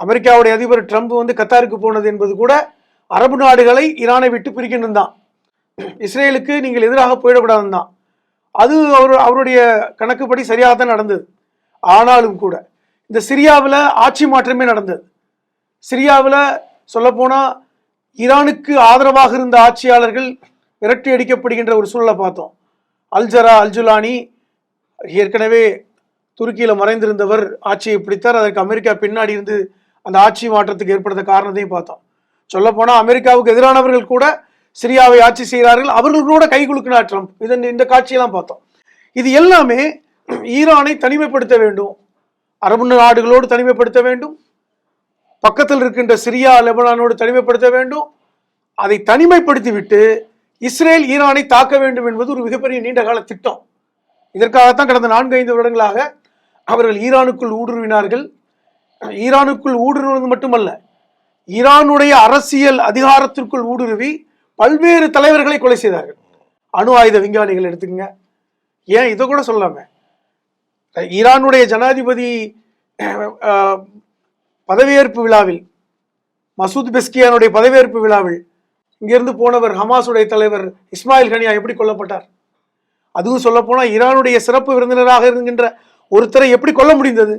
அமெரிக்காவுடைய அதிபர் ட்ரம்ப் வந்து கத்தாருக்கு போனது என்பது கூட அரபு நாடுகளை ஈரானை விட்டு பிரிக்கணும் தான். இஸ்ரேலுக்கு நீங்கள் எதிராக போயிடக்கூடாதுன்னு தான். அது அவருடைய கணக்குப்படி சரியாக தான் நடந்தது. ஆனாலும் கூட இந்த சிரியாவில் ஆட்சி மாற்றமே நடந்தது. சிரியாவில் சொல்லப்போனால் ஈரானுக்கு ஆதரவாக இருந்த ஆட்சியாளர்கள் விரட்டி அடிக்கப்படுகின்ற ஒரு சூழலை பார்த்தோம். அல்ஜரா அல்ஜுலானி ஏற்கனவே துருக்கியில் மறைந்திருந்தவர் ஆட்சியை பிடித்தார். அதற்கு அமெரிக்கா பின்னாடி இருந்து அந்த ஆட்சி மாற்றத்துக்கு ஏற்படுத்த காரணத்தையும் பார்த்தோம். சொல்லப்போனால் அமெரிக்காவுக்கு எதிரானவர்கள் கூட சிரியாவை ஆட்சி செய்கிறார்கள். அவர்கள் கூட கை குலுக்கினார் ட்ரம்ப். இந்த காட்சியெல்லாம் பார்த்தோம். இது எல்லாமே ஈரானை தனிமைப்படுத்த வேண்டும், அரபு நாடுகளோடு தனிமைப்படுத்த வேண்டும், பக்கத்தில் இருக்கின்ற சிரியா லெபனானோடு தனிமைப்படுத்த வேண்டும். அதை தனிமைப்படுத்திவிட்டு இஸ்ரேல் ஈரானை தாக்க வேண்டும் என்பது ஒரு மிகப்பெரிய நீண்டகால திட்டம். இதற்காகத்தான் கடந்த 4-5 வருடங்களாக அவர்கள் ஈரானுக்குள் ஊடுருவினார்கள். ஈரானுக்குள் ஊடுருவது மட்டுமல்ல, ஈரானுடைய அரசியல் அதிகாரத்திற்குள் ஊடுருவி பல்வேறு தலைவர்களை கொலை செய்தார்கள். அணு ஆயுத விஞ்ஞானிகள் எடுத்துக்கங்க. ஏன் இதை கூட சொல்லாம, ஈரானுடைய ஜனாதிபதி பதவியேற்பு விழாவில், மசூத் பெஸ்கியானுடைய பதவியேற்பு விழாவில் இங்கிருந்து போனவர் ஹமாஸுடைய தலைவர் இஸ்மாயில் கனியா எப்படி கொல்லப்பட்டார்? அதுவும் சொல்ல போனால் ஈரானுடைய சிறப்பு விருந்தினராக இருக்கின்ற ஒருத்தரை எப்படி கொல்ல முடிந்தது?